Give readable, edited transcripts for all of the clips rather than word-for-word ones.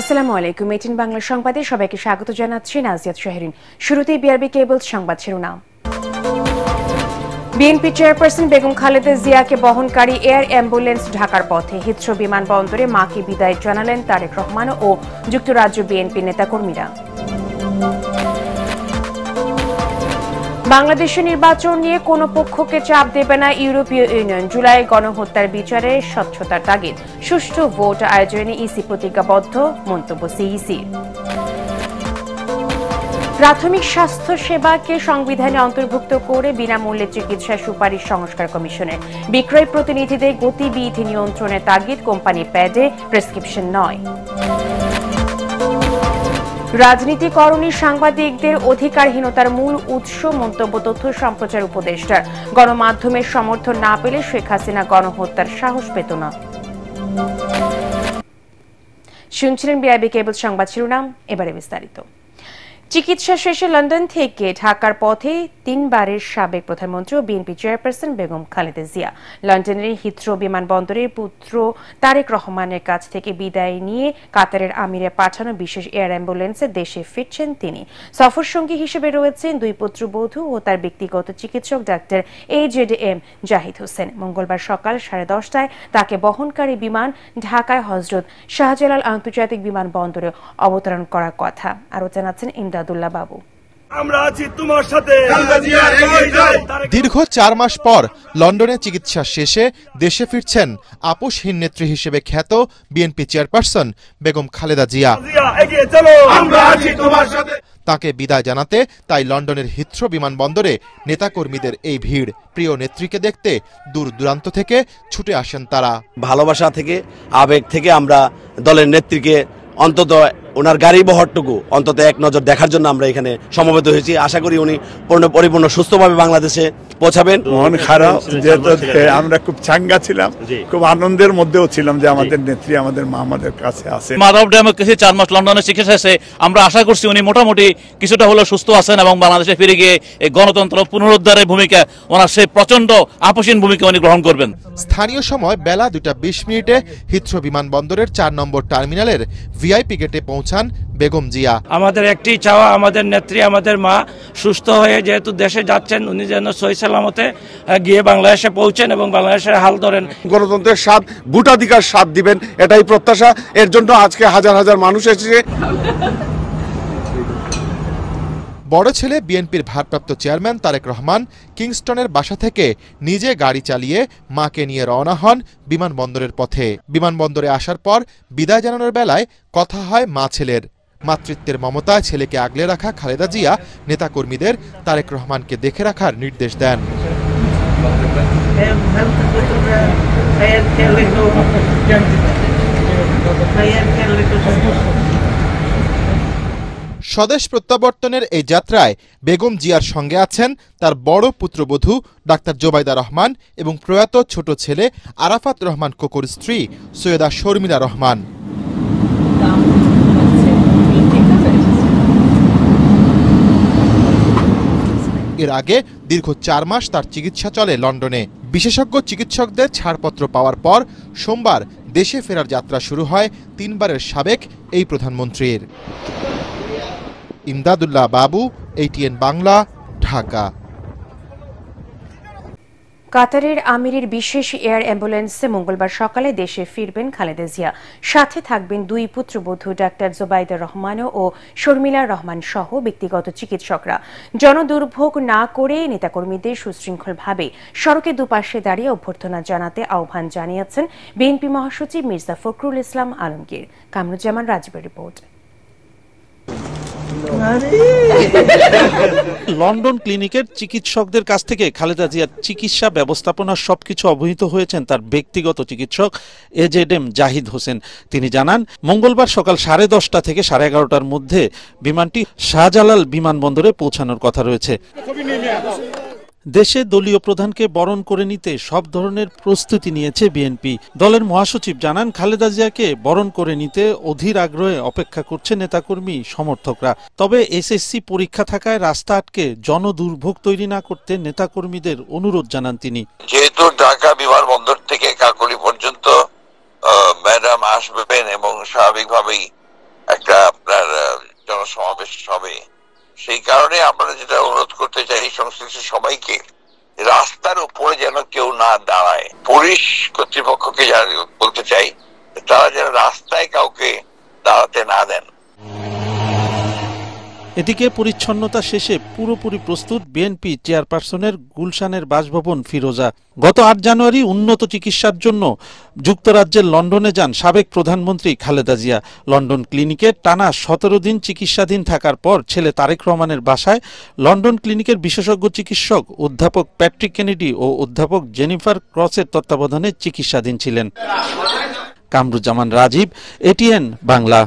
আসসালামু আলাইকুম। 18 বাংলা সংবাদে সবাইকে স্বাগত জানাচ্ছি নাজিয়াত শাহরিন। শুরুতেই বিআরবি কেবলস সংবাদ শিরোনাম। বিএনপি চেয়ারপারসন বেগম খালেদা জিয়াকে বহনকারী এয়ার অ্যাম্বুলেন্স ঢাকার পথে। হিথ্রো বিমানবন্দরে মাকে বিদায় জানালেন তারেক রহমান ও যুক্তরাজ্য বিএনপি নেতাকর্মীরা। বাংলাদেশের নির্বাচন নিয়ে কোনো পক্ষকে চাপ দেবে না ইউরোপীয় ইউনিয়ন। জুলাই গণহত্যার বিচারে স্বচ্ছতার তাগিদ। সুষ্ঠু ভোট আয়োজনে ইসি প্রতিজ্ঞাবদ্ধ, মন্তব্য সিইসি। প্রাথমিক স্বাস্থ্য সেবাকে সংবিধানে অন্তর্ভুক্ত করে বিনামূল্যে চিকিৎসা সুপারিশ সংস্কার কমিশনের। বিক্রয় প্রতিনিধিদের গতিবিধি নিয়ন্ত্রণের তাগিদ, কোম্পানি প্যাডে প্রেসক্রিপশন নয়। রাজনীতিকরণী সাংবাদিকদের অধিকারহীনতার মূল উৎস, মন্তব্য তথ্য সম্প্রচার উপদেষ্টার। গণমাধ্যমের সমর্থন না পেলে শেখ হাসিনা গণহত্যার সাহস পেত না। শুনছিলেন বিআরবি কেবল সংবাদ শিরোনাম, এবারে বিস্তারিত। চিকিৎসা শেষে লন্ডন থেকে ঢাকার পথে তিনবারের সাবেক প্রধানমন্ত্রী ও বিএনপি চেয়ারপারসন বেগম খালেদা জিয়া লন্ডনের হিথ্রো বিমানবন্দরের পুত্র তারেক রহমানের কাছ থেকে বিদায় নিয়ে কাতারের আমিরে পাঠানো বিশেষ এয়ার অ্যাম্বুলেন্সে দেশে ফিরছেন তিনি। সফর সঙ্গী হিসেবে রয়েছেন দুই পুত্রবধূ ও তার ব্যক্তিগত চিকিৎসক ডাক্তার AJM জাহিদ হোসেন। মঙ্গলবার সকাল 10:30টায় তাকে বহনকারী বিমান ঢাকায় হযরত শাহজালাল আন্তর্জাতিক বিমানবন্দরে অবতরণ করার কথা। আরও জানাচ্ছেন ইমদাদুল্লাহ বাবু। দীর্ঘ 4 মাস পর লন্ডনে চিকিৎসা শেষে দেশে ফিরছেন আপোষহীন নেত্রী হিসেবে খ্যাত বিএনপি চেয়ারপারসন বেগম খালেদা জিয়া। তাকে বিদায় জানাতে তাই লন্ডনের হিথ্রো বিমানবন্দরে নেতাকর্মীদের এই ভিড়। প্রিয় নেত্রীকে দেখতে দূর দূরান্ত থেকে ছুটে আসেন তারা। ভালোবাসা থেকে, আবেগ থেকে আমরা দলের নেত্রীকে অন্তত ওনার গাড়ি বহরটুকু অন্তত এক নজর দেখার জন্য আমরা এখানে সমবেত হয়েছি। আশা করি উনি পরিপূর্ণ সুস্থভাবে বাংলাদেশে পৌঁছাবেন। মন খারাপ, আমরা খুব চাঙ্গা ছিলাম, খুব আনন্দের মধ্যেও ছিলাম যে আমাদের নেত্রী, আমাদের মা আমাদের কাছে আছে। মাধব ডেমোক্রেসি 4 মাস লন্ডনে চিকিৎসা শেষে আমরা আশা করছি উনি মোটামুটি কিছুটা হলেও সুস্থ আছেন এবং বাংলাদেশে ফিরে গিয়ে এই গণতন্ত্র পুনরুদ্ধারের ভূমিকা, ওনার সেই প্রচন্ড আপোষহীন ভূমিকা উনি গ্রহণ করবেন। স্থানীয় সময় বেলা 2:20 হিথ্রো বিমানবন্দরের 4 নম্বর টার্মিনালের ভিআইপি গেটে পৌঁছান বেগম জিয়া। আমাদের একটি চাওয়া, আমাদের নেত্রী, আমাদের মা সুস্থ হয়ে যেহেতু দেশে যাচ্ছেন, উনি যেন সহি সালামতে গিয়ে বাংলাদেশে পৌঁছেন এবং বাংলাদেশের হাল ধরেন। গণতন্ত্রের স্বাদ, ভোটাধিকার স্বাদ দিবেন, এটাই প্রত্যাশা। এর জন্য আজকে হাজার হাজার মানুষ এসেছে। বড় ছেলে বিএনপির ভারপ্রাপ্ত চেয়ারম্যান তারেক রহমান কিংস্টনের বাসা থেকে নিজে গাড়ি চালিয়ে মাকে নিয়ে রওনা হন বিমানবন্দরের পথে। বিমানবন্দরে আসার পর বিদায় জানানোর বেলায় কথা হয় মা ছেলের। মাতৃত্বের মমতায় ছেলেকে আগলে রাখা খালেদা জিয়া নেতাকর্মীদের তারেক রহমানকে দেখে রাখার নির্দেশ দেন। স্বদেশ প্রত্যাবর্তনের এই যাত্রায় বেগম জিয়ার সঙ্গে আছেন তার বড় পুত্রবধূ ডাক্তার জোবাইদা রহমান এবং প্রয়াত ছোট ছেলে আরাফাত রহমান কোকোর স্ত্রী সৈয়দা শর্মিলা রহমান। এর আগে দীর্ঘ 4 মাস তার চিকিৎসা চলে লন্ডনে। বিশেষজ্ঞ চিকিৎসকদের ছাড়পত্র পাওয়ার পর সোমবার দেশে ফেরার যাত্রা শুরু হয় 3বারের সাবেক এই প্রধানমন্ত্রীর। ইমদাদুল্লাহ বাবু, ATN বাংলা, ঢাকা। কাতারের আমিরের বিশেষ এয়ার অ্যাম্বুলেন্সে মঙ্গলবার সকালে দেশে ফিরবেন খালেদা জিয়া। সাথে থাকবেন দুই পুত্রবধূ ডাক্তার জোবাইদা রহমান ও শর্মিলা রহমান সহ ব্যক্তিগত চিকিৎসকরা। জনদুর্ভোগ না করে নেতাকর্মীদের সুশৃঙ্খলভাবে সড়কের দুপাশে দাঁড়িয়ে অভ্যর্থনা জানাতে আহ্বান জানিয়েছেন বিএনপি মহাসচিব মির্জা ফখরুল ইসলাম আলমগীর। কামরুজ্জামান রাজীবের রিপোর্ট। লন্ডন ক্লিনিকের চিকিৎসকদের কাছ থেকে খালেদা জিয়ার চিকিৎসা ব্যবস্থাপনার সবকিছু অবহিত হয়েছেন তার ব্যক্তিগত চিকিৎসক AJM জাহিদ হোসেন। তিনি জানান, মঙ্গলবার সকাল 10:30 থেকে 11:30টার মধ্যে বিমানটি শাহজালাল বিমানবন্দরে পৌঁছানোর কথা রয়েছে। দেশে দলীয় প্রধানকে বরণ করে নিতে সব ধরনের প্রস্তুতি নিয়েছে বিএনপি। দলের মহাসচিব জানান, খালেদা জিয়াকে বরণ করে নিতে অধীর আগ্রহে অপেক্ষা করছে নেতাকর্মী সমর্থকরা। তবে SSC পরীক্ষা থাকায় রাস্তা আটকে জনদুর্ভোগ তৈরি না করতে নেতাকর্মীদের অনুরোধ জানান তিনি। যেহেতু ঢাকা বিমানবন্দর থেকে কাকলী পর্যন্ত ম্যাডাম আসবেন এবং স্বাভাবিকভাবেই একটা আপনার জনসমাবেশ হবে। সেই কারণে আমরা যেটা অনুরোধ করতে চাই সংশ্লিষ্ট সবাইকে, রাস্তার উপরে যেন কেউ না দাঁড়ায়। পুলিশ কর্তৃপক্ষকে বলতে চাই তারা যেন রাস্তায় কাউকে দাঁড়াতে না দেন। এদিকে পরিচ্ছন্নতা শেষে পুরোপুরি প্রস্তুত বিএনপি চেয়ারপারসনের গুলশানের বাসভবন ফিরোজা। গত ৮ জানুয়ারি উন্নত চিকিৎসার জন্য যুক্তরাজ্যের লন্ডনে যান সাবেক প্রধানমন্ত্রী খালেদা জিয়া। লন্ডন ক্লিনিকে টানা ১৭ দিন চিকিৎসাধীন থাকার পর ছেলে তারেক রহমানের বাসায় লন্ডন ক্লিনিকের বিশেষজ্ঞ চিকিৎসক অধ্যাপক প্যাট্রিক কেনেডি ও অধ্যাপক জেনিফার ক্রসের তত্ত্বাবধানে চিকিৎসাধীন ছিলেন। কামরুজ্জামান রাজীব, এটিএন বাংলা।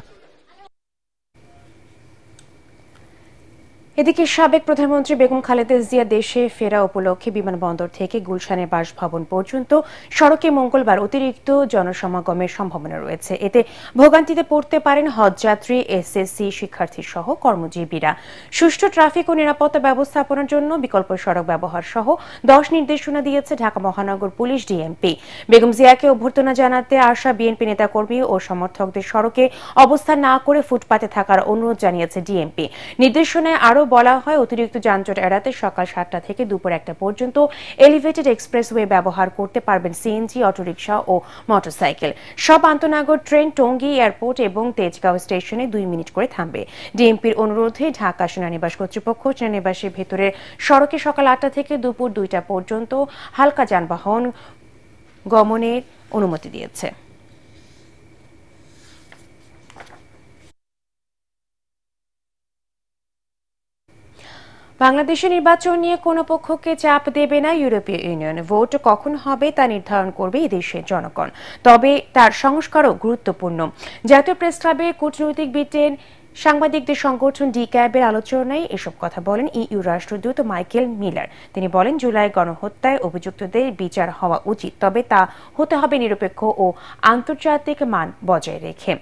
এদিকে সাবেক প্রধানমন্ত্রী বেগম খালেদা জিয়া দেশে ফেরা উপলক্ষে বিমানবন্দর থেকে গুলশানের বাসভবন পর্যন্ত সড়কে মঙ্গলবার অতিরিক্ত জনসমাগমের সম্ভাবনা রয়েছে। এতে ভোগান্তিতে পড়তে পারেন হজযাত্রী, এসএসসি শিক্ষার্থী সহ কর্মজীবীরা। সুষ্ঠু ট্রাফিক ও নিরাপত্তা ব্যবস্থাপনার জন্য বিকল্প সড়ক ব্যবহার সহ 10 নির্দেশনা দিয়েছে ঢাকা মহানগর পুলিশ ডিএমপি। বেগম জিয়াকে অভ্যর্থনা জানাতে আসা বিএনপি নেতাকর্মী ও সমর্থকদের সড়কে অবস্থান না করে ফুটপাতে থাকার অনুরোধ জানিয়েছে ডিএমপি। নির্দেশনায় আরও বলা হয়, অতিরিক্ত যানজট এড়াতে সকাল 7টা থেকে দুপুর 1টা পর্যন্ত এলিভেটেড এক্সপ্রেসওয়ে ব্যবহার করতে পারবেন সিএনজি, অটোরিকশা ও মোটরসাইকেল। সব আন্তঃনগর ট্রেন টঙ্গী এয়ারপোর্ট এবং তেজগাঁও স্টেশনে 2 মিনিট করে থামবে। ডিএমপির অনুরোধে ঢাকা সেনানিবাস কর্তৃপক্ষ সেনানিবাসের ভেতরের সড়কে সকাল 8টা থেকে দুপুর 2টা পর্যন্ত হালকা যানবাহন গমনের অনুমতি দিয়েছে। বাংলাদেশের নির্বাচন নিয়ে কোনো পক্ষকে চাপ দেবে না ইউরোপীয় ইউনিয়ন। ভোট কখন হবে তা নির্ধারণ করবে এই দেশের জনগণ, তবে তার সংস্কারও গুরুত্বপূর্ণ। জাতীয় প্রেস ক্লাবে কূটনৈতিক ব্রিটেন সাংবাদিকদের সংগঠন ডি-ক্যাবের আলোচনায় এসব কথা বলেন ইইউ রাষ্ট্রদূত মাইকেল মিলার। তিনি বলেন, জুলাই গণহত্যায় অভিযুক্তদের বিচার হওয়া উচিত, তবে তা হতে হবে নিরপেক্ষ ও আন্তর্জাতিক মান বজায় রেখে।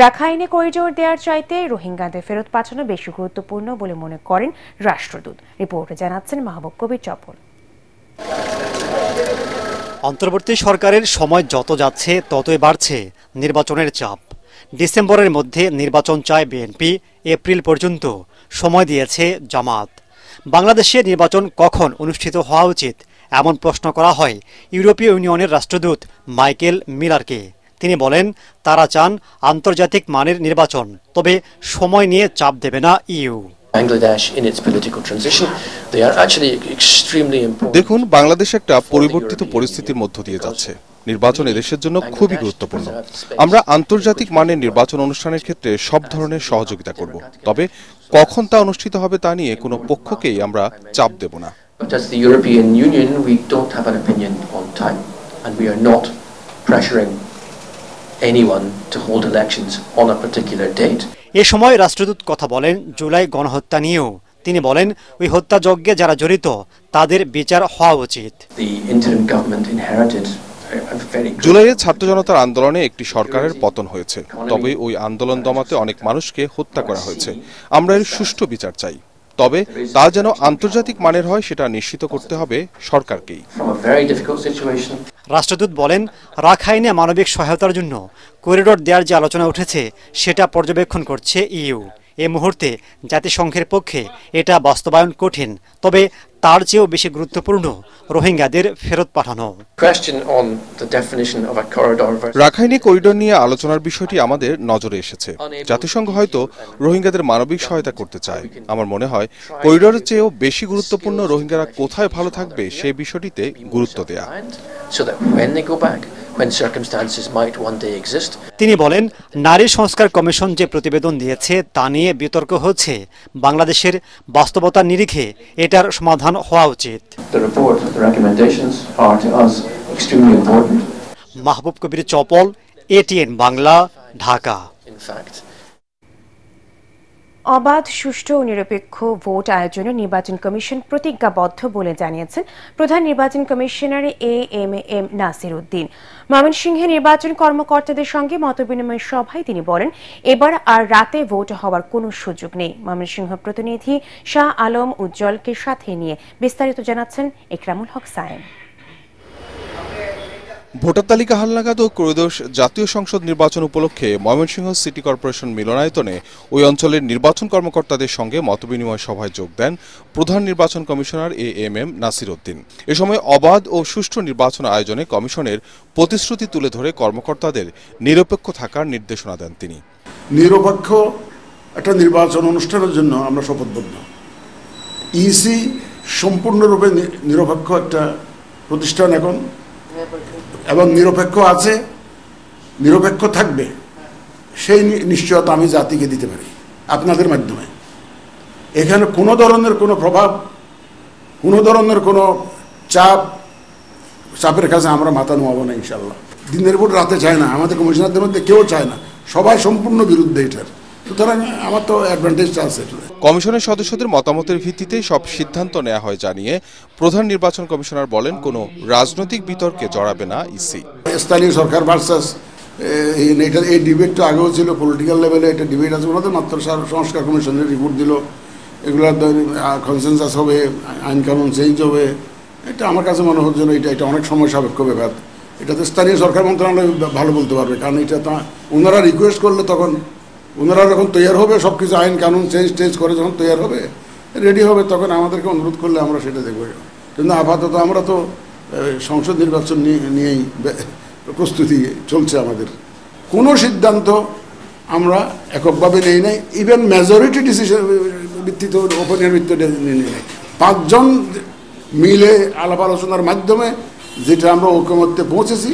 রাখাইনে করিডোর দেওয়ার চাইতে রোহিঙ্গাদের ফেরত পাঠানো বেশি গুরুত্বপূর্ণ বলে মনে করেন রাষ্ট্রদূত। রিপোর্টে জানাচ্ছেন মাহবুব কবির চপল। অন্তর্বর্তী সরকারের সময় যত যাচ্ছে ততই বাড়ছে নির্বাচনের চাপ। ডিসেম্বরের মধ্যে নির্বাচন চায় বিএনপি, এপ্রিল পর্যন্ত সময় দিয়েছে জামাত। বাংলাদেশে নির্বাচন কখন অনুষ্ঠিত হওয়া উচিত এমন প্রশ্ন করা হয় ইউরোপীয় ইউনিয়নের রাষ্ট্রদূত মাইকেল মিলারকে। তিনি বলেন, তারা চান আন্তর্জাতিক মানের নির্বাচন, তবে সময় নিয়ে চাপ দেবে না ইইউ। দেখুন, বাংলাদেশ একটা পরিবর্তিত পরিস্থিতির মধ্য দিয়ে যাচ্ছে। নির্বাচন এদেশের জন্য খুবই গুরুত্বপূর্ণ। আমরা আন্তর্জাতিক মানের নির্বাচন অনুষ্ঠানের ক্ষেত্রে সব ধরনের সহযোগিতা করব, তবে কখন তা অনুষ্ঠিত হবে তা নিয়ে কোনো পক্ষকেই আমরা চাপ দেব না। এ সময় রাষ্ট্রদূত কথা বলেন জুলাই গণহত্যা নিয়েও। তিনি বলেন, ওই হত্যাযজ্ঞে যারা জড়িত তাদের বিচার হওয়া উচিত। জুলাইয়ে ছাত্র জনতার আন্দোলনে একটি সরকারের পতন হয়েছে, তবে ওই আন্দোলন দমাতে অনেক মানুষকে হত্যা করা হয়েছে। আমরা এর সুষ্ঠু বিচার চাই, তবে তা যেন আন্তর্জাতিক মানের হয় সেটা নিশ্চিত করতে হবে সরকারকেই। রাষ্ট্রদূত বলেন, রাখাইনে মানবিক সহায়তার জন্য করিডোর দেওয়ার যে আলোচনা উঠেছে সেটা পর্যবেক্ষণ করছে ইইউ। এই মুহূর্তে জাতিসংঘের পক্ষে এটা বাস্তবায়ন কঠিন, তবে তার চেয়েও বেশি গুরুত্বপূর্ণ রোহিঙ্গাদের ফেরত পাঠানো। রাখাইনে করিডোর নিয়ে আলোচনার বিষয়টি আমাদের নজরে এসেছে। জাতিসংঘ হয়তো রোহিঙ্গাদের মানবিক সহায়তা করতে চায়। আমার মনে হয় করিডোরের চেয়েও বেশি গুরুত্বপূর্ণ রোহিঙ্গারা কোথায় ভালো থাকবে সেই বিষয়টিতে গুরুত্ব দেয়া। তিনি বলেন, নারী সংস্কার কমিশন যে প্রতিবেদন দিয়েছে তা নিয়ে বিতর্ক হচ্ছে। বাংলাদেশের বাস্তবতার নিরিখে এটার সমাধান হওয়া উচিত। মাহবুব কবির চপল, এটিএন বাংলা, ঢাকা। অবাধ, সুষ্ঠু ও নিরপেক্ষ ভোট আয়োজনে নির্বাচন কমিশন প্রতিজ্ঞাবদ্ধ বলে জানিয়েছেন প্রধান নির্বাচন কমিশনার এএমএম নাসির উদ্দিন। ময়মনসিংহে নির্বাচন কর্মকর্তাদের সঙ্গে মতবিনিময় সভায় তিনি বলেন, এবার আর রাতে ভোট হওয়ার কোনো সুযোগ নেই। ময়মনসিংহ প্রতিনিধি শাহ আলম উজ্জ্বলকে সাথে নিয়ে বিস্তারিত জানাচ্ছেন ইকরামুল হক সায়েম। ভোটার তালিকা হালনাগাদ ও ত্রয়োদশ জাতীয় সংসদ নির্বাচন উপলক্ষে ময়মনসিংহ সিটি কর্পোরেশন মিলনায়তনে ওই অঞ্চলের নির্বাচন কর্মকর্তাদের সঙ্গে মতবিনিময় সভায় যোগ দেন প্রধান নির্বাচন কমিশনার এএমএম নাসির উদ্দিন। এ সময় অবাধ ও সুষ্ঠু নির্বাচন আয়োজনে কমিশনের প্রতিশ্রুতি তুলে ধরে কর্মকর্তাদের নিরপেক্ষ থাকার নির্দেশনা দেন তিনি। নিরপেক্ষ একটা নির্বাচন অনুষ্ঠানের জন্য আমরা শপথবদ্ধ। ইসি সম্পূর্ণরূপে নিরপেক্ষ একটা প্রতিষ্ঠান এখন, এবং নিরপেক্ষ আছে, নিরপেক্ষ থাকবে, সেই নিশ্চয়তা আমি জাতিকে দিতে পারি আপনাদের মাধ্যমে। এখানে কোনো ধরনের কোনো প্রভাব, কোনো ধরনের কোনো চাপের কাছে আমরা মাথা নোয়াবো না ইনশাল্লাহ। দিনের পর রাতে চায় না, আমাদের কমিশনারদের মধ্যে কেউ চায় না, সবাই সম্পূর্ণ বিরুদ্ধে এটার। সুতরাং আমার তো অ্যাডভান্টেজটা আছে। কমিশনের সদস্যদের মতামতের ভিত্তিতে সব সিদ্ধান্ত নেওয়া হয় জানিয়ে প্রধান নির্বাচন কমিশনার বলেন, কোনো রাজনৈতিক বিতর্কে জড়াবে না ইসি। স্থানীয় সরকার ভার্সাস এই ডিবেটটা আগেও ছিল, পলিটিক্যাল লেভেলে এটা ডিবেট আছে। ওনাদের মাত্র সংস্কার কমিশনের রিপোর্ট দিল, এগুলোর কনসেনসাস হবে, আইন কানুন চেঞ্জ হবে। এটা আমার কাছে মনে হচ্ছে না এটা অনেক সময় সাপেক্ষ ব্যাপার। এটা তো স্থানীয় সরকার মন্ত্রণালয় ভালো বলতে পারবে, কারণ এটা তো ওনারা রিকোয়েস্ট করলে তখন ওনারা যখন তৈরি হবে, সব কিছু আইন কানুন চেঞ্জ করে যখন তৈরি হবে, রেডি হবে, তখন আমাদেরকে অনুরোধ করলে আমরা সেটা দেখব। কিন্তু আপাতত আমরা তো সংসদ নির্বাচন নিয়েই প্রস্তুতি চলছে আমাদের। কোনো সিদ্ধান্ত আমরা এককভাবে নেই নাই, ইভেন মেজরিটি ডিসিশন ভিত্তিতে, ওপেনের ভিত্তিতে নিয়ে নেই। 5 জন মিলে আলাপ আলোচনার মাধ্যমে যেটা আমরা ঐকমত্যে পৌঁছেছি,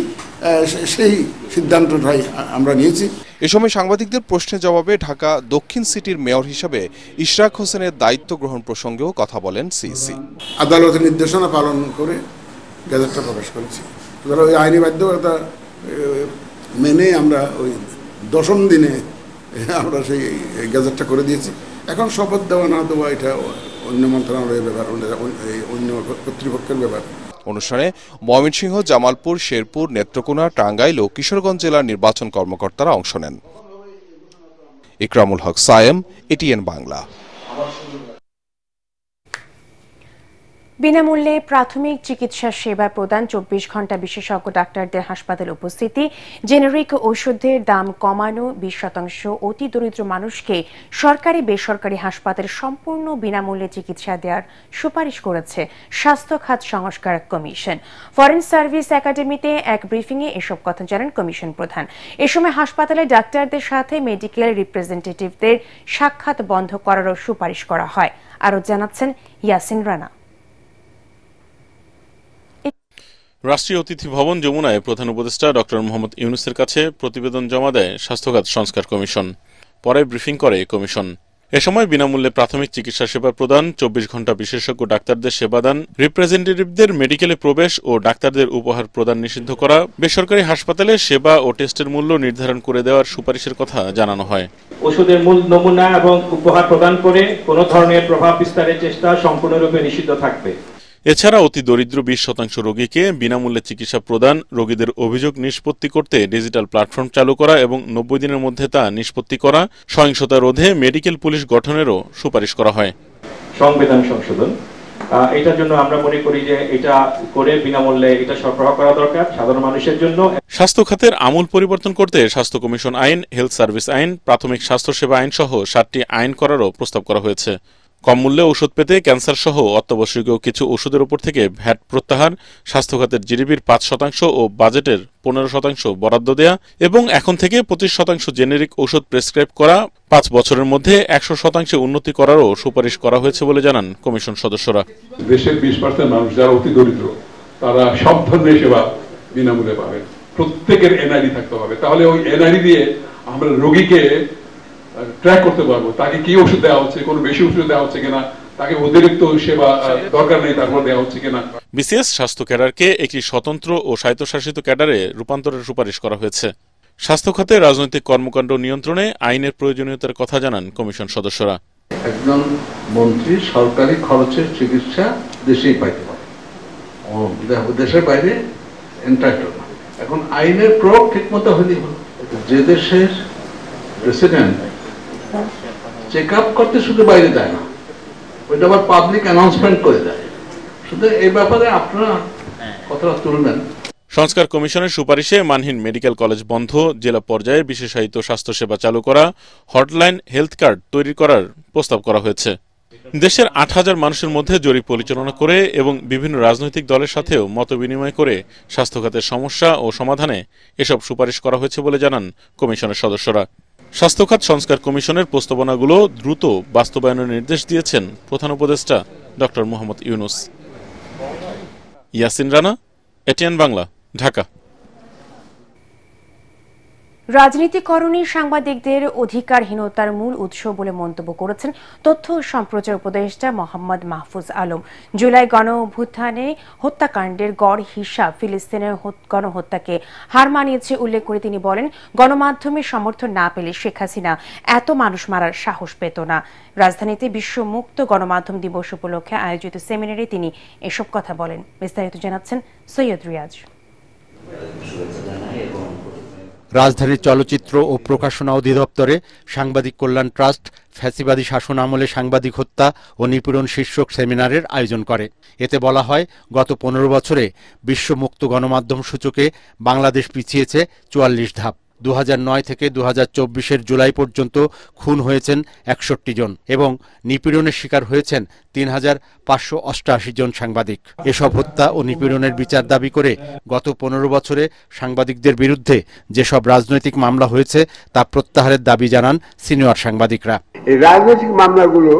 সেই সিদ্ধান্তটাই আমরা নিয়েছি। এ সময় সাংবাদিকদের প্রশ্নের জবাবে ঢাকা দক্ষিণ সিটির মেয়র হিসেবে ইশরাক হোসেনের দায়িত্ব গ্রহণ প্রসঙ্গেও কথা বলেন সিইসি। আদালতের নির্দেশনা পালন করে গেজেটটা প্রকাশ করেছি। ওই আইনি বাধ্যবাধকতা মেনে আমরা ওই 10ম দিনে আমরা সেই গেজেটটা করে দিয়েছি। এখন শপথ দেওয়া না দেওয়া এটা অন্য মন্ত্রণালয়ের ব্যাপার, অন্য কর্তৃপক্ষের ব্যাপার। অনুষ্ঠানে ময়মনসিংহ, জামালপুর, শেরপুর, নেত্রকোনা, টাঙ্গাইল ও কিশোরগঞ্জ জেলার নির্বাচন কর্মকর্তারা অংশ নেন। ইকরামুল হক সায়েম, এটিএন বাংলা। বিনামূল্যে প্রাথমিক চিকিৎসা সেবা প্রদান, 24 ঘণ্টা বিশেষজ্ঞ ডাক্তারদের হাসপাতালে উপস্থিতি, জেনেরিক ওষুধের দাম কমানো, 20% অতি দরিদ্র মানুষকে সরকারি বেসরকারি হাসপাতালে সম্পূর্ণ বিনামূল্যে চিকিৎসা দেওয়ার সুপারিশ করেছে স্বাস্থ্য খাত সংস্কার কমিশন। ফরেন সার্ভিস একাডেমিতে এক ব্রিফিংয়ে এসব কথা জানান কমিশন প্রধান। এ সময় হাসপাতালে ডাক্তারদের সাথে মেডিকেল রিপ্রেজেন্টেটিভদের সাক্ষাৎ বন্ধ করারও সুপারিশ করা হয়। আরও জানাচ্ছেন ইয়াসিন রানা। রাষ্ট্রীয় অতিথি ভবন যমুনায় প্রধান উপদেষ্টা ডক্টর মোহাম্মদ ইউনূসের কাছে প্রতিবেদন জমা দেয় স্বাস্থ্যখাত সংস্কার কমিশন। পরে ব্রিফিং করে কমিশন। এ সময় বিনামূল্যে প্রাথমিক চিকিৎসা সেবা প্রদান, 24 ঘণ্টা বিশেষজ্ঞ ডাক্তারদের সেবাদান, রিপ্রেজেন্টেটিভদের মেডিকেলে প্রবেশ ও ডাক্তারদের উপহার প্রদান নিষিদ্ধ করা, বেসরকারি হাসপাতালে সেবা ও টেস্টের মূল্য নির্ধারণ করে দেওয়ার সুপারিশের কথা জানানো হয়। ওষুধের মূল নমুনা এবং উপহার প্রদান করে কোনো ধরনের প্রভাব বিস্তারের চেষ্টা সম্পূর্ণরূপে নিষিদ্ধ থাকবে। এছাড়া অতি দরিদ্র 20% রোগীকে বিনামূল্যে চিকিৎসা প্রদান, রোগীদের অভিযোগ নিষ্পত্তি করতে ডিজিটাল প্ল্যাটফর্ম চালু করা এবং 90 দিনের মধ্যে তা নিষ্পত্তি করা, সহিংসতা রোধে মেডিকেল পুলিশ গঠনেরও সুপারিশ করা হয়। সংবিধান সংশোধন, এটার জন্য আমরা মনে করি যে এটা করে বিনামূল্যে এটা সরবরাহ করা দরকার সাধারণ মানুষের জন্য। স্বাস্থ্য খাতের আমূল পরিবর্তন করতে স্বাস্থ্য কমিশন আইন, হেলথ সার্ভিস আইন, প্রাথমিক স্বাস্থ্যসেবা আইন সহ 7টি আইন করারও প্রস্তাব করা হয়েছে। কম মূল্যে ওষুধ পেতে ক্যান্সার সহ অত্যাবশ্যকীয় কিছু ওষুধের উপর থেকে ভ্যাট প্রত্যাহার, স্বাস্থ্য খাতের জিডিপির 5% ও বাজেটের 15% বরাদ্দ দেয়া এবং এখন থেকে 25% জেনেরিক ওষুধ প্রেসক্রাইব করা, 5 বছরের মধ্যে 100% উন্নতি করারও সুপারিশ করা হয়েছে বলে জানান কমিশন সদস্যরা। দেশের 20% মানুষ যারা অতি দরিদ্র, তারা সব ধরনের সেবা বিনামূল্যে পাবেন। প্রত্যেকের এনআইডি থাকতে হবে, তাহলে ওই এনআইডি দিয়ে আমরা রোগীকে ট্র্যাক করতে পারবো, তাকে কি ওষুধ দেওয়া হচ্ছে, কোনো বেশি ওষুধ দেওয়া হচ্ছে কিনা, তাকে অতিরিক্ত সেবা দরকার নেই তারপর দেওয়া হচ্ছে কিনা। বিসিএস স্বাস্থ্য ক্যাডারকে একটি স্বতন্ত্র ও স্বায়ত্তশাসিত ক্যাডারে রূপান্তরের সুপারিশ করা হয়েছে। স্বাস্থ্য খাতে রাজনৈতিক কর্মকাণ্ড নিয়ন্ত্রণে আইনের প্রয়োজনীয়তার কথা জানান কমিশন সদস্যরা। একজন মন্ত্রী সরকারি খরচের চিকিৎসা দেশেই পাইতে পারে, দেশের বাইরে এন্টাইটেল না। এখন আইনের প্রয়োগ ঠিক মতো হলেই হলো। যে দেশের প্রেসিডেন্ট চেক আপ করতে শুধু বাইরে যায় না, ওইটা আবার পাবলিক অ্যানাউন্সমেন্ট করে দেয়। শুধু এই ব্যাপারে আপনারা কথাটা তুলবেন। সংস্কার কমিশনের সুপারিশে মানহীন মেডিকেল কলেজ বন্ধ, জেলা পর্যায়ে বিশেষায়িত স্বাস্থ্যসেবা চালু করা, হটলাইন হেলথ কার্ড তৈরি করার প্রস্তাব করা হয়েছে। দেশের ৮,০০০ মানুষের মধ্যে জরিপ পরিচালনা করে এবং বিভিন্ন রাজনৈতিক দলের সাথেও মতবিনিময় করে স্বাস্থ্যখাতের সমস্যা ও সমাধানে এসব সুপারিশ করা হয়েছে বলে জানান কমিশনের সদস্যরা। স্বাস্থ্যখাত সংস্কার কমিশনের প্রস্তাবনাগুলো দ্রুত বাস্তবায়নের নির্দেশ দিয়েছেন প্রধান উপদেষ্টা ডক্টর মোহাম্মদ ইউনূস। ইয়াসিন রানা, এটিএন বাংলা, ঢাকা। রাজনীতিকরণী সাংবাদিকদের অধিকারহীনতার মূল উৎস বলে মন্তব্য করেছেন তথ্য ও সম্প্রচার উপদেষ্টা মোহাম্মদ মাহফুজ আলম। জুলাই গণঅভ্যুত্থানে হত্যাকাণ্ডের গড় হিসাব ফিলিস্তিনের গণহত্যাকে হার মানিয়েছে উল্লেখ করে তিনি বলেন, গণমাধ্যমের সমর্থন না পেলে শেখ হাসিনা এত মানুষ মারার সাহস পেত না। রাজধানীতে বিশ্ব মুক্ত গণমাধ্যম দিবস উপলক্ষে আয়োজিত সেমিনারে তিনি এসব কথা বলেন। বিস্তারিত জানাচ্ছেন সৈয়দ রিয়াজ। রাজধানীর চলচ্চিত্র ও প্রকাশনা অধিদপ্তরে সাংবাদিক কল্যাণ ট্রাস্ট ফ্যাসিবাদী শাসন আমলে সাংবাদিক হত্যা ও নিপীড়ন শীর্ষক সেমিনারের আয়োজন করে। এতে বলা হয়, গত 15 বছরে বিশ্ব মুক্ত গণমাধ্যম সূচকে বাংলাদেশ পিছিয়েছে 44 ধাপ। 2009 থেকে 2024 জুলাই পর্যন্ত খুন হয়েছেন 61 জন এবং নিপীড়নের শিকার হয়েছেন 3588 জন সাংবাদিক। এসব হত্যা ও নিপীড়নের বিচার দাবি করে গত 15 বছরে সাংবাদিকদের বিরুদ্ধে যেসব রাজনৈতিক মামলা হয়েছে তা প্রত্যাহারের দাবি জানান সিনিয়র সাংবাদিকরা। এই রাজনৈতিক মামলাগুলো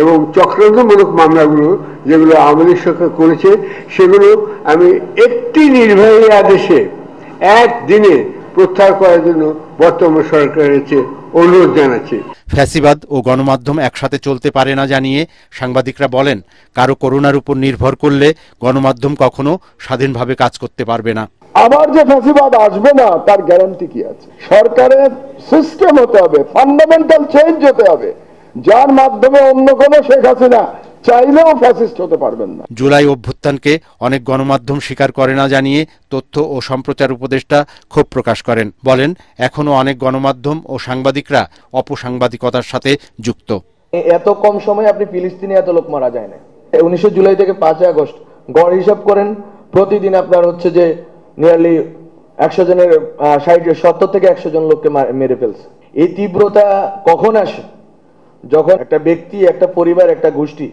এবং চক্রান্তমূলক মামলাগুলো যেগুলো আওয়ামী লীগ সরকার করেছে, সেগুলো আমি একটি নির্বাহী আদেশে একদিনে প্রত্যাহার করার জন্য বর্তমান সরকারের অনুরোধ জানাচ্ছি। ফ্যাসিবাদ ও গণমাধ্যম একসাথে চলতে পারে না জানিয়ে সাংবাদিকরা বলেন, কারো করুণার উপর নির্ভর করলে গণমাধ্যম কখনো স্বাধীনভাবে কাজ করতে পারবে না। আবার যে ফ্যাসিবাদ আসবে না তার গ্যারান্টি কি আছে? সরকারের সিস্টেম হতে হবে, ফান্ডামেন্টাল চেঞ্জ হতে হবে, যার মাধ্যমে অন্য কোনো শেখ হাসিনা চাইলেও ফ্যাসিস্ট হতে পারবেন না। জুলাই অভ্যুত্থানকে অনেক গণমাধ্যম স্বীকার করে না জানিয়ে তথ্য ও সম্প্রচার উপদেষ্টা ক্ষোভ প্রকাশ করেন। বলেন, এখনো অনেক গণমাধ্যম ও সাংবাদিকরা অপসাংবাদিকতার সাথে যুক্ত। এত কম সময়ে আপনি ফিলিস্তিনে এত লোক মারা যায় না। 19 জুলাই থেকে 5 আগস্ট গড় হিসাব করেন, প্রতিদিন আপনার হচ্ছে যে নিয়ারলি 100 জনের 70 থেকে 100 জন লোককে মেরে ফেলছে। এই তীব্রতা কখন আসে? যখন একটা ব্যক্তি, একটা পরিবার, একটা গোষ্ঠী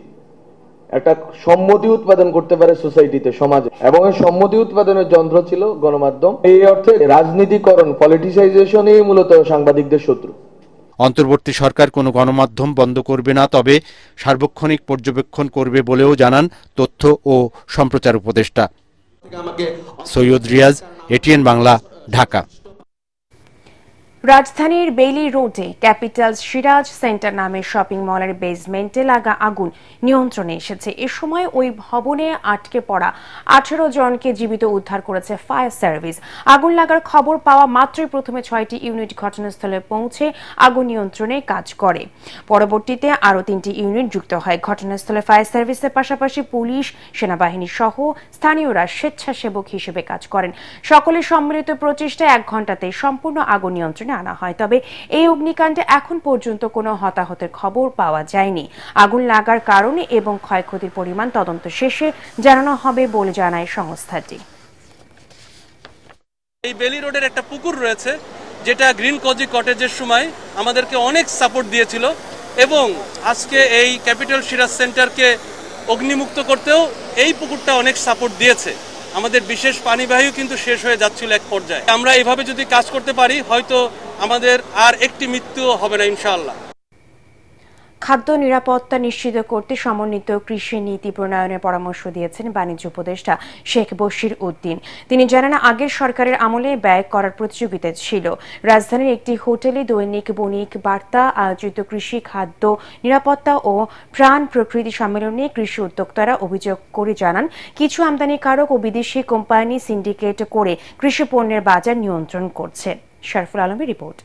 একটা সম্মতি উৎপাদন করতে পারে সোসাইটিতে, সমাজে, এবং এই সম্মতি উৎপাদনের যন্ত্র ছিল গণমাধ্যম। এই অর্থে রাজনীতিকরণ, পলিটিসাইজেশনই মূলত সাংবাদিকদের শত্রু। অন্তর্বর্তী সরকার কোনো গণমাধ্যম বন্ধ করবে না, তবে সার্বক্ষণিক পর্যবেক্ষণ করবে বলেও জানান তথ্য ও সম্প্রচার উপদেষ্টা। সৈয়দ রিয়াজ, এটিএন বাংলা, ঢাকা। রাজধানীর বেইলি রোডে ক্যাপিটাল সিরাজ সেন্টার নামের শপিং মলের বেসমেন্টে লাগা আগুন নিয়ন্ত্রণে এসেছে। এ সময় ওই ভবনে আটকে পড়া 18 জনকে জীবিত উদ্ধার করেছে ফায়ার সার্ভিস। আগুন লাগার খবর পাওয়া মাত্রই প্রথমে 6টি ইউনিট ঘটনাস্থলে পৌঁছে আগুন নিয়ন্ত্রণে কাজ করে। পরবর্তীতে আরও 3টি ইউনিট যুক্ত হয়। ঘটনাস্থলে ফায়ার সার্ভিসের পাশাপাশি পুলিশ, সেনাবাহিনী সহ স্থানীয়রা স্বেচ্ছাসেবক হিসেবে কাজ করেন। সকলের সম্মিলিত প্রচেষ্টায় 1 ঘণ্টাতেই সম্পূর্ণ আগুন নিয়ন্ত্রণে আনা হয়। তবে এই অগ্নিকাণ্ডে এখন পর্যন্ত কোনো হতাহতের খবর পাওয়া যায়নি। আগুন লাগার কারণে এবং ক্ষয়ক্ষতির পরিমাণ তদন্ত শেষে জানানো হবে বলে জানায় সংস্থাটি। এই বেলি রোডের একটা পুকুর রয়েছে, যেটা গ্রিন কোজি কটেজের সময় আমাদেরকে অনেক সাপোর্ট দিয়েছিল, এবং আজকে এই ক্যাপিটাল সিরাজ সেন্টারকে অগ্নিমুক্ত করতেও এই পুকুরটা অনেক সাপোর্ট দিয়েছে। আমাদের বিশেষ পানিবাহী কিন্তু শেষ হয়ে যাচ্ছিল এক পর্যায়ে। আমরা এভাবে যদি কাজ করতে পারি, হয়তো আমাদের আর একটি মৃত্যু হবে না ইনশাআল্লাহ। খাদ্য নিরাপত্তা নিশ্চিত করতে সমন্বিত কৃষি নীতি প্রণয়নের পরামর্শ দিয়েছেন বাণিজ্য উপদেষ্টা শেখ বশির উদ্দিন। তিনি জানান, আগের সরকারের আমলে ব্যয় করার প্রতিযোগিতা ছিল। রাজধানীর একটি হোটেলে দৈনিক বণিক বার্তা আয়োজিত কৃষি খাদ্য নিরাপত্তা ও প্রাণ প্রকৃতি সম্মেলনে কৃষি উদ্যোক্তারা অভিযোগ করে জানান, কিছু আমদানিকারক ও বিদেশি কোম্পানি সিন্ডিকেট করে কৃষি পণ্যের বাজার নিয়ন্ত্রণ করছে। শরফুল আলমের রিপোর্ট।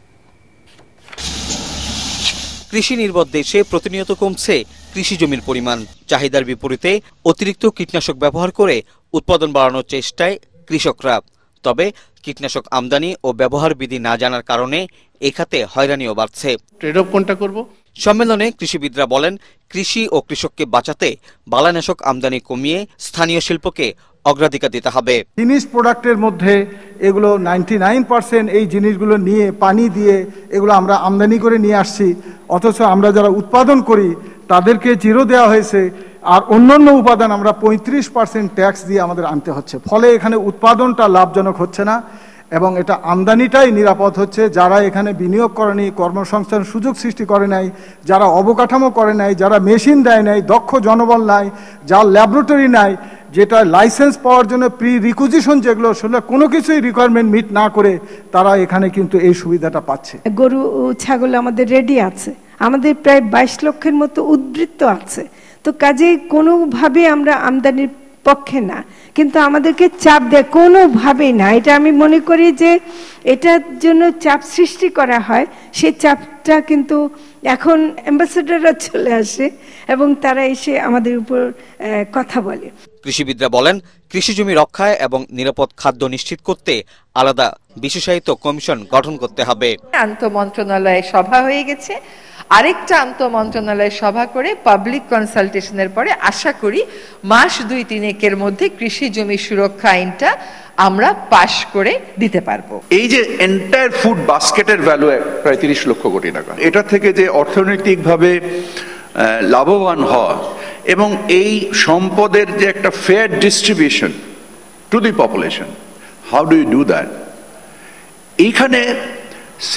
কৃষি নির্ভর দেশে প্রতিনিয়ত কমছে কৃষি জমির পরিমাণ। চাহিদার বিপরীতে অতিরিক্ত কীটনাশক ব্যবহার করে উৎপাদন বাড়ানোর চেষ্টায় কৃষকরা। তবে কীটনাশক আমদানি ও ব্যবহার বিধি না জানার কারণে এ খাতে হয়রানিও বাড়ছে। ট্রেড অফ কোনটা করব? সম্মেলনে কৃষিবিদরা বলেন, কৃষি ও কৃষককে বাঁচাতে বালানাশক আমদানি কমিয়ে স্থানীয় শিল্পকে অগ্রাধিকার দিতে হবে। ফিনিশড প্রোডাক্টের মধ্যে এগুলো 99% এই জিনিসগুলো নিয়ে পানি দিয়ে এগুলো আমরা আমদানি করে নিয়ে আসছি, অথচ আমরা যারা উৎপাদন করি তাদেরকে জিরো দেওয়া হয়েছে, আর অন্যান্য উপাদান আমরা 35% ট্যাক্স দিয়ে আমাদের আনতে হচ্ছে। ফলে এখানে উৎপাদনটা লাভজনক হচ্ছে না এবং এটা আমদানিটাই নিরাপদ হচ্ছে। যারা এখানে বিনিয়োগ করেনি, কর্মসংস্থান সুযোগ সৃষ্টি করে নাই, যারা অবকাঠামো করে নাই, যারা মেশিন দেয় নাই, দক্ষ জনবল নাই, যার ল্যাবরেটরি নাই, যেটা লাইসেন্স পাওয়ার জন্য প্রি রিকুইজিশন যেগুলো সেগুলো কোনো কিছুই রিকোয়ারমেন্ট মিট না করে তারা এখানে কিন্তু এই সুবিধাটা পাচ্ছে। গরু ছাগল আমাদের রেডি আছে, আমাদের প্রায় 22 লক্ষের মতো উদ্বৃত্ত আছে, তো কাজে কোনোভাবে আমরা আমদানির পক্ষে না, কিন্তু আমাদেরকে চাপ দেয় কোনোভাবেই না। এটা আমি মনে করি যে এটার জন্য চাপ সৃষ্টি করা হয়, সেই চাপটা কিন্তু এখন অ্যাম্বাসেডররা চলে আসে এবং তারা এসে আমাদের উপর কথা বলে। কৃষিবিদরা বলেন, কৃষি জমি রক্ষায় এবং নিরাপদ খাদ্য নিশ্চিত করতে আলাদা বিশেষায়িত কমিশন গঠন করতে হবে। আন্তঃমন্ত্রণালয় সভা হয়ে গেছে, আরেকটা আন্তঃমন্ত্রণালয় সভা করে পাবলিক কনসালটেশনের পরে আশা করি মাস 2-3 মধ্যে কৃষি জমি সুরক্ষা আইনটা আমরা পাশ করে দিতে পারবো। এই যে এন্টায়ার ফুড বাস্কেটের ভ্যালু প্রায় 30 লক্ষ কোটি টাকা, এটা থেকে যে অর্থনৈতিকভাবে লাভবান হওয়া এবং এই সম্পদের যে একটা fair distribution to the population, how do you do that? এইখানে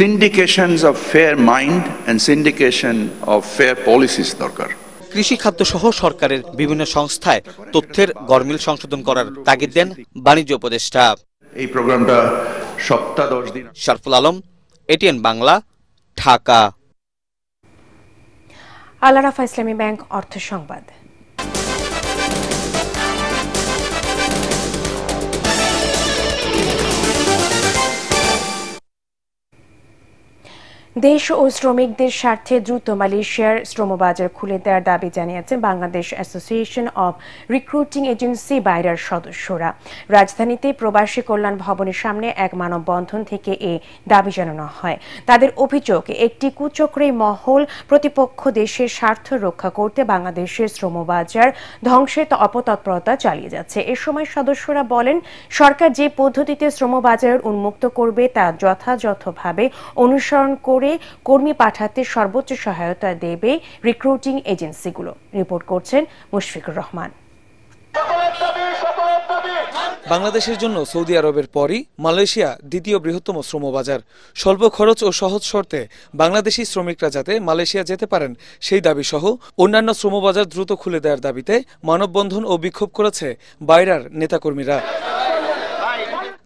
syndications of fair mind and syndication of fair policies দরকার। কৃষি খাদ্য সহ সরকারের বিভিন্ন সংস্থায় তথ্যের গরমিল সংশোধন করার তাগিদ দেন বাণিজ্য উপদেষ্টা। এই প্রোগ্রামটা সপ্তাহ 10 দিন। শরফুল আলম, এটিএন বাংলা, ঢাকা। আল আরাফা ইসলামী ব্যাংক অর্থ সংবাদ। দেশ ও শ্রমিকদের স্বার্থে দ্রুত মালয়েশিয়ার শ্রমবাজার খুলে দেওয়ার দাবি জানিয়েছেন Bangladesh association of recruiting agency বাইরার সদস্যরা। রাজধানীতে প্রবাসী কল্যাণ ভবনের সামনে এক মানববন্ধন থেকে এ দাবি জানানো হয়। তাদের অভিযোগ, একটি কুচক্রী মহল প্রতিপক্ষ দেশের স্বার্থ রক্ষা করতে বাংলাদেশের শ্রমবাজার ধ্বংসের অপতৎপরতা চালিয়ে যাচ্ছে। এ সময় সদস্যরা বলেন, সরকার যে পদ্ধতিতে শ্রমবাজার উন্মুক্ত করবে তা যথাযথভাবে অনুসরণ করে কর্মী পাঠাতে সর্বোচ্চ সহায়তা দেবে রিক্রুটিং এজেন্সিগুলো। রিপোর্ট করছেন মুশফিকুর রহমান। বাংলাদেশের জন্য সৌদি আরবের পরই মালয়েশিয়া দ্বিতীয় বৃহত্তম শ্রমবাজার। স্বল্প খরচ ও সহজ শর্তে বাংলাদেশি শ্রমিকরা যাতে মালয়েশিয়া যেতে পারেন সেই দাবি সহ অন্যান্য শ্রমবাজার দ্রুত খুলে দেওয়ার দাবিতে মানববন্ধন ও বিক্ষোভ করেছে বাইরার নেতাকর্মীরা।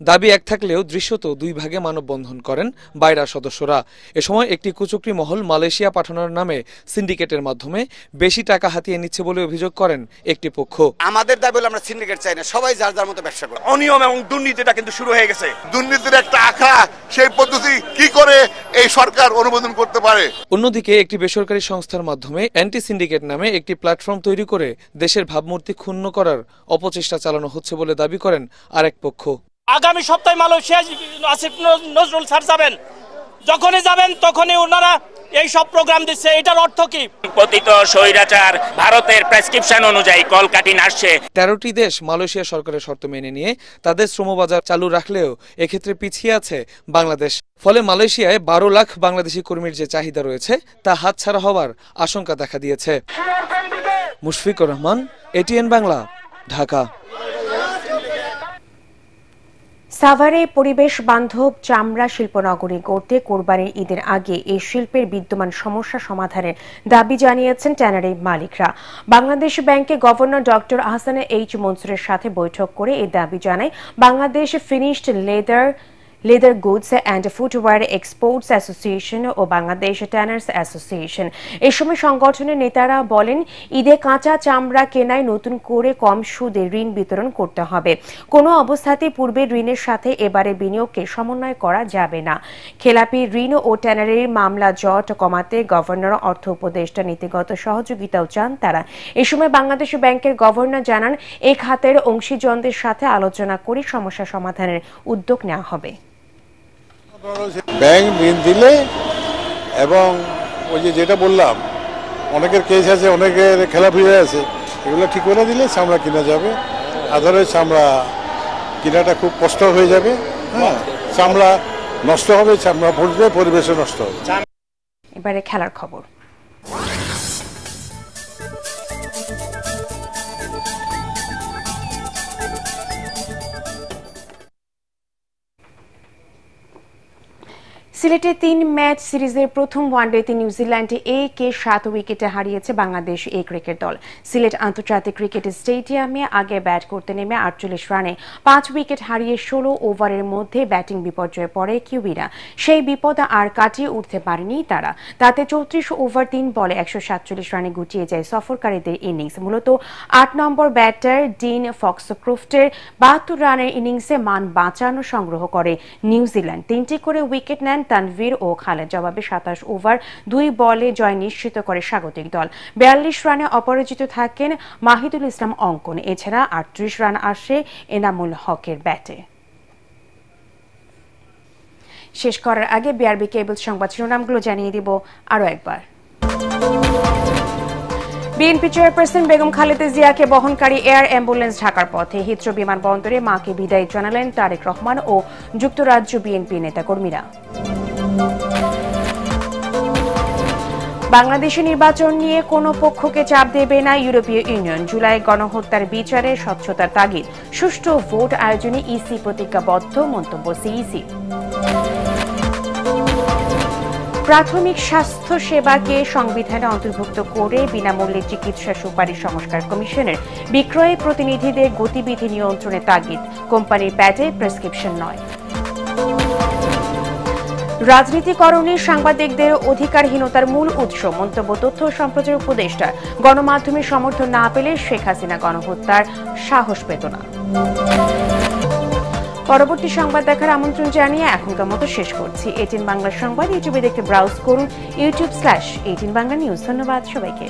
দাবি এক থাকলেও দৃশ্যত দুই ভাগে মানববন্ধন করেন বাইরার সদস্যরা। এ সময় একটি কুচক্রী মহল মালয়েশিয়া পাঠানোর নামে সিন্ডিকেটের মাধ্যমে বেশি টাকা হাতিয়ে নিচ্ছে বলে অভিযোগ করেন একটি পক্ষ। আমাদের দাবি হলো আমরা সিন্ডিকেট চাই না, সবাই যার যার মতো ব্যবসা করে। অনিয়ম এবং দুর্নীতিটা কিন্তু শুরু হয়ে গেছে। দুর্নীতির একটা আখড়া, সেই পদ্ধতি কি করে এই সরকার অনুমোদন করতে পারে? অন্যদিকে একটি বেসরকারি সংস্থার মাধ্যমে অ্যান্টি সিন্ডিকেট নামে একটি প্ল্যাটফর্ম তৈরি করে দেশের ভাবমূর্তি ক্ষুণ্ণ করার অপচেষ্টা চালানো হচ্ছে বলে দাবি করেন আরেক পক্ষ। আগামী সপ্তাহে মালয়েশিয়া আসিফ নজরুল স্যার যাবেন, যখনই যাবেন তখনই ওনারা এই সব প্রোগ্রাম দিচ্ছে। এটার অর্থ কি? পতিত স্বৈরাচার ভারতের প্রেসক্রিপশন অনুযায়ী কলকাঠি নাড়ছে। 13টি দেশ মালয়েশিয়া সরকারের শর্ত মেনে নিয়ে তাদের শ্রমবাজার চালু রাখলেও এক্ষেত্রে পিছিয়ে আছে বাংলাদেশ। ফলে মালয়েশিয়ায় 12 লাখ বাংলাদেশি কর্মীর যে চাহিদা রয়েছে তা হাতছাড়া হওয়ার আশঙ্কা দেখা দিয়েছে। মুশফিকুর রহমান, এটিএন বাংলা, ঢাকা। সাভারে পরিবেশ বান্ধব চামড়া শিল্পনগরী গড়তে কোরবানির ঈদের আগে এই শিল্পের বিদ্যমান সমস্যা সমাধানের দাবি জানিয়েছেন ট্যানারি মালিকরা। বাংলাদেশ ব্যাংকে গভর্নর ডক্টর আহসান এইচ মনসুরের সাথে বৈঠক করে এই দাবি জানায় Bangladesh finished leather goods and footwear exports association ও বাংলাদেশ ট্যানার্স অ্যাসোসিয়েশন। এ সময় সংগঠনের নেতারা বলেন, ঈদে কাঁচা চামড়া কেনায় নতুন করে কম সুদে ঋণ বিতরণ করতে হবে। কোনো অবস্থাতেই পূর্বের ঋণের সাথে এবারে বিনিয়োগকে সমন্বয় করা যাবে না। খেলাপি ঋণ ও ট্যানারির মামলা জট কমাতে গভর্নর অর্থ উপদেষ্টা নীতিগত সহযোগিতাও চান তারা। এ সময় বাংলাদেশ ব্যাংকের গভর্নর জানান, এই খাতের অংশীজনদের সাথে আলোচনা করে সমস্যা সমাধানের উদ্যোগ নেওয়া হবে। ব্যাংক ঋণ দিলে এবং ওই যেটা বললাম অনেকের কেস আছে, অনেকের খেলাপি হয়ে আছে, এগুলো ঠিক করে দিলে চামড়া কিনা যাবে আদারওয়াইজ চামড়া কেনাটা খুব কষ্ট হয়ে যাবে। হ্যাঁ, চামড়া নষ্ট হবে, চামড়া পড়বে, পরিবেশও নষ্ট হবে। এবারে খেলার খবর। সিলেটে 3 ম্যাচ সিরিজের প্রথম ওয়ানডেতে নিউজিল্যান্ডে 7 উইকেটে হারিয়েছে বাংলাদেশ এ ক্রিকেট দল। সিলেট আন্তর্জাতিক ক্রিকেট স্টেডিয়ামে আগে ব্যাট করতে নেমে 48 রানে 5 উইকেট হারিয়ে 16 ওভারের মধ্যে ব্যাটিং বিপর্যয়ে পড়ে কিউবিরা। সেই বিপদ আর কাটিয়ে উঠতে পারেনি তারা। তাতে 34 ওভার 3 বলে 147 রানে গুটিয়ে যায় সফরকারীদের ইনিংস। মূলত 8 নম্বর ব্যাটার ডিন ফক্সক্রফটের 72 রানের ইনিংসে মান বাঁচানো সংগ্রহ করে নিউজিল্যান্ড। 3টি করে উইকেট নেন তানভীর ও খালেদ। জবাবে 27 ওভার 2 বলে জয় নিশ্চিত করে স্বাগতিক দল। 42 রানে অপরাজিত থাকেন মাহিদুল ইসলাম অঙ্কন। এছাড়া 38 রান আসে এনামুল হকের ব্যাটে। শেষ করার আগে বিআরবি কেবল সংবাদ শিরোনামগুলো জানিয়ে দিব আরো একবার। বিএনপি চেয়ারপারসন বেগম খালেদা জিয়াকে বহনকারী এয়ার অ্যাম্বুলেন্স ঢাকার পথে। হিথ্রো বিমানবন্দরে মাকে বিদায় জানালেন তারেক রহমান ও যুক্তরাজ্য বিএনপি নেতাকর্মীরা। বাংলাদেশের নির্বাচন নিয়ে কোনো পক্ষকে চাপ দেবে না ইউরোপীয় ইউনিয়ন। জুলাই গণহত্যার বিচারে স্বচ্ছতার তাগিদ। সুষ্ঠু ভোট আয়োজনে ইসি প্রতিজ্ঞাবদ্ধ, মন্তব্য সিইসি। প্রাথমিক স্বাস্থ্য সেবাকে সংবিধানে অন্তর্ভুক্ত করে বিনামূল্যে চিকিৎসা সুপারিশ সংস্কার কমিশনের। বিক্রয় প্রতিনিধিদের গতিবিধি নিয়ন্ত্রণে তাগিদ। কোম্পানির প্যাডে প্রেসক্রিপশন নয়। রাজনীতিকরণে সাংবাদিকদের অধিকারহীনতার মূল উৎস, মন্তব্য তথ্য সম্প্রচার উপদেষ্টা। গণমাধ্যমের সমর্থন না পেলে শেখ হাসিনা গণহত্যার সাহস পেত না। পরবর্তী সংবাদ দেখার আমন্ত্রণ জানিয়ে এখনকার মতো শেষ করছি। 18 বাংলা সংবাদ ইউটিউবে দেখতে ব্রাউজ করুন youtube/18 বাংলা নিউজ। ধন্যবাদ সবাইকে।